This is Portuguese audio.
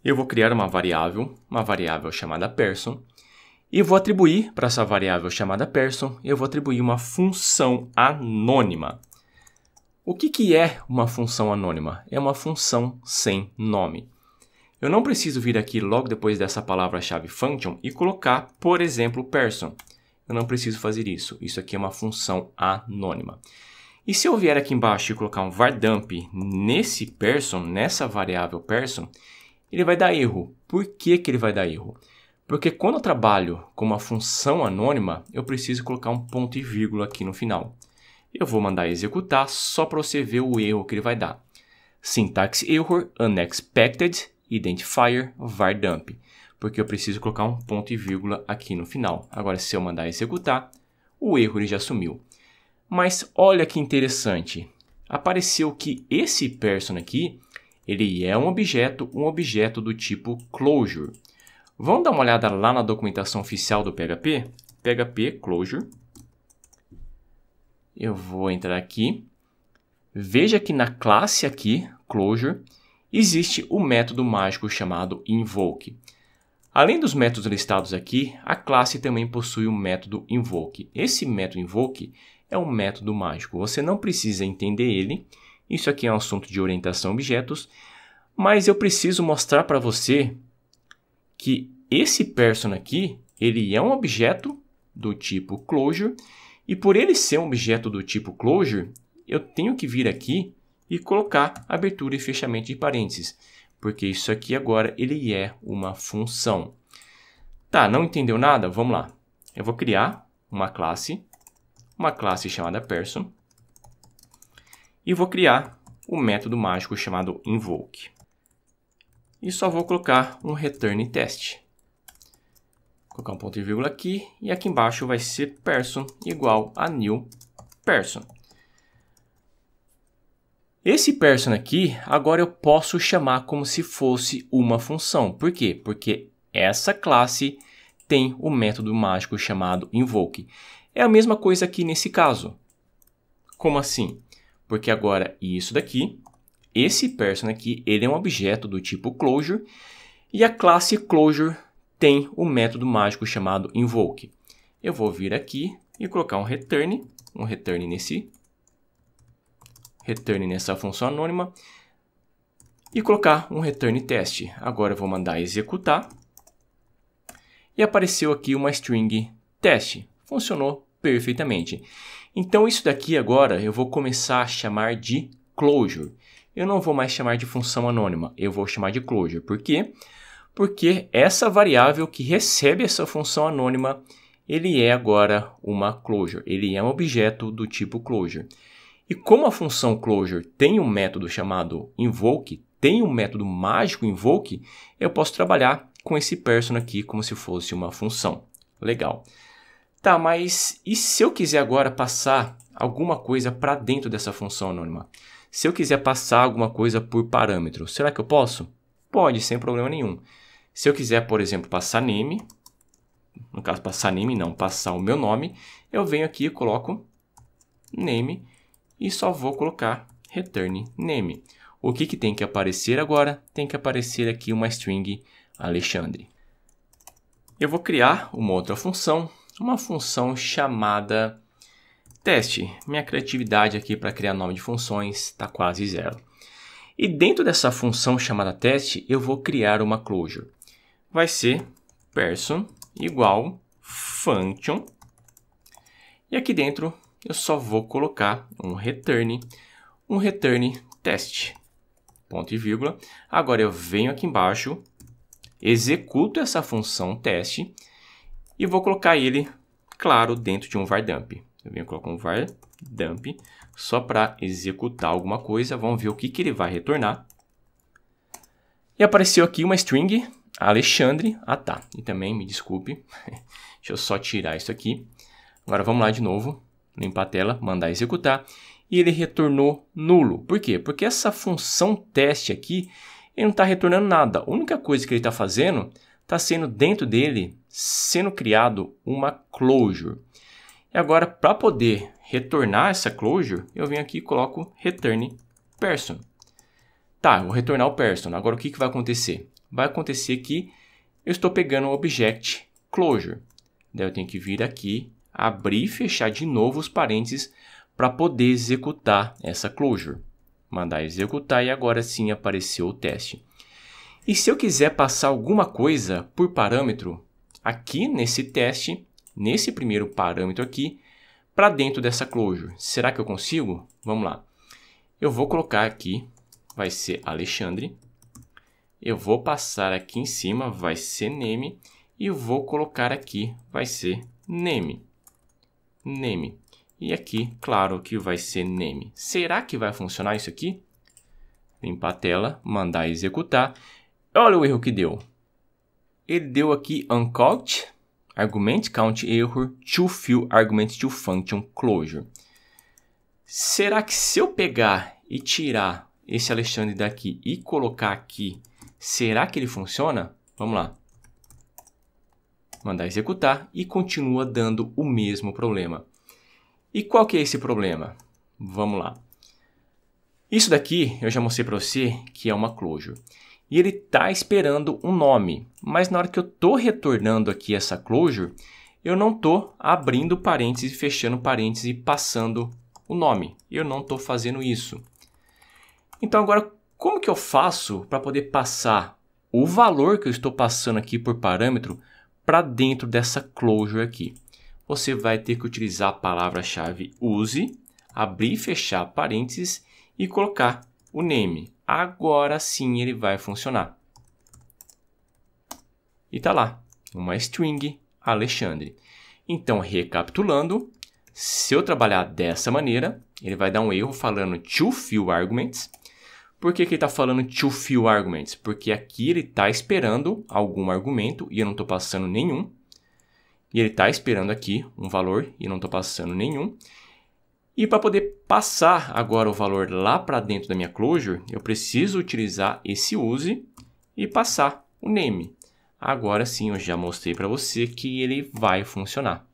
Eu vou criar uma variável chamada person, e vou atribuir para essa variável chamada person, eu vou atribuir uma função anônima. O que é uma função anônima? É uma função sem nome. Eu não preciso vir aqui logo depois dessa palavra-chave function e colocar, por exemplo, person. Eu não preciso fazer isso. Isso aqui é uma função anônima. E se eu vier aqui embaixo e colocar um var_dump nesse person, nessa variável person, ele vai dar erro. Por que que ele vai dar erro? Porque quando eu trabalho com uma função anônima, eu preciso colocar um ponto e vírgula aqui no final. Eu vou mandar executar só para você ver o erro que ele vai dar. Syntax error unexpected identifier var_dump. Porque eu preciso colocar um ponto e vírgula aqui no final. Agora, se eu mandar executar, o erro ele já sumiu. Mas olha que interessante. Apareceu que esse person aqui, ele é um objeto do tipo closure. Vamos dar uma olhada lá na documentação oficial do PHP? PHP closure. Eu vou entrar aqui. Veja que na classe aqui, closure, existe o método mágico chamado invoke. Além dos métodos listados aqui, a classe também possui o método invoke. Esse método invoke é um método mágico. Você não precisa entender ele. Isso aqui é um assunto de orientação a objetos. Mas eu preciso mostrar para você que esse person aqui, ele é um objeto do tipo closure. E por ele ser um objeto do tipo closure, eu tenho que vir aqui e colocar abertura e fechamento de parênteses. Porque isso aqui agora ele é uma função. Tá, não entendeu nada? Vamos lá. Eu vou criar uma classe chamada person. E vou criar o método mágico chamado invoke. E só vou colocar um return test. Vou colocar um ponto e vírgula aqui. E aqui embaixo vai ser person igual a new person. Esse person aqui, agora eu posso chamar como se fosse uma função. Por quê? Porque essa classe tem o método mágico chamado invoke. É a mesma coisa aqui nesse caso. Como assim? Porque agora isso daqui, esse person aqui, ele é um objeto do tipo closure. E a classe closure tem o método mágico chamado invoke. Eu vou vir aqui e colocar um return nessa função anônima e colocar um return test. Agora eu vou mandar executar e apareceu aqui uma string teste. Funcionou perfeitamente. Então isso daqui agora eu vou começar a chamar de closure. Eu não vou mais chamar de função anônima, eu vou chamar de closure. Por quê? Porque essa variável que recebe essa função anônima, ele é agora uma closure. Ele é um objeto do tipo closure. E como a função closure tem um método chamado invoke, tem um método mágico invoke, eu posso trabalhar com esse person aqui como se fosse uma função. Legal. Tá, mas e se eu quiser agora passar alguma coisa para dentro dessa função anônima? Se eu quiser passar alguma coisa por parâmetro, será que eu posso? Pode, sem problema nenhum. Se eu quiser, por exemplo, passar name, no caso passar name não, passar o meu nome, eu venho aqui e coloco name e só vou colocar return name. O que tem que aparecer agora? Tem que aparecer aqui uma string Alexandre. Eu vou criar uma outra função, uma função chamada teste. Minha criatividade aqui para criar nome de funções está quase zero. E dentro dessa função chamada teste, eu vou criar uma closure. Vai ser person igual function. E aqui dentro eu só vou colocar um return test. Ponto e vírgula. Agora eu venho aqui embaixo, executo essa função teste e vou colocar ele, claro, dentro de um var_dump. Eu venho colocar um var_dump só para executar alguma coisa. Vamos ver o que ele vai retornar. E apareceu aqui uma string Alexandre. Ah, tá. E também, me desculpe. Deixa eu só tirar isso aqui. Agora vamos lá de novo. Limpar a tela, mandar executar. E ele retornou nulo. Por quê? Porque essa função teste aqui, ele não está retornando nada. A única coisa que ele está fazendo, está sendo dentro dele, sendo criado uma closure. E agora, para poder retornar essa closure, eu venho aqui e coloco return person. Tá, eu vou retornar o person. Agora o que vai acontecer? Vai acontecer que eu estou pegando o object closure. Daí eu tenho que vir aqui, abrir e fechar de novo os parênteses para poder executar essa closure. Mandar executar e agora sim apareceu o teste. E se eu quiser passar alguma coisa por parâmetro, aqui nesse teste, nesse primeiro parâmetro aqui, para dentro dessa closure, será que eu consigo? Vamos lá. Eu vou colocar aqui, vai ser Alexandre. Eu vou passar aqui em cima, vai ser name. E eu vou colocar aqui, vai ser name. Name. E aqui, claro que vai ser name. Será que vai funcionar isso aqui? Limpar a tela, mandar executar. Olha o erro que deu. Ele deu aqui uncaught, argument count error, to fill argument to function closure. Será que se eu pegar e tirar esse Alexandre daqui e colocar aqui, será que ele funciona? Vamos lá. Mandar executar e continua dando o mesmo problema. E qual que é esse problema? Vamos lá. Isso daqui eu já mostrei para você que é uma closure. E ele está esperando um nome. Mas na hora que eu estou retornando aqui essa closure, eu não estou abrindo parênteses, fechando parênteses e passando o nome. Eu não estou fazendo isso. Então agora, como que eu faço para poder passar o valor que eu estou passando aqui por parâmetro para dentro dessa closure aqui? Você vai ter que utilizar a palavra-chave use, abrir e fechar parênteses e colocar o name. Agora sim ele vai funcionar. E está lá, uma string Alexandre. Então, recapitulando, se eu trabalhar dessa maneira, ele vai dar um erro falando to fill arguments. Por que ele está falando to fill arguments? Porque aqui ele está esperando algum argumento e eu não estou passando nenhum. E ele está esperando aqui um valor e eu não estou passando nenhum. E para poder passar agora o valor lá para dentro da minha closure, eu preciso utilizar esse use e passar o name. Agora sim, eu já mostrei para você que ele vai funcionar.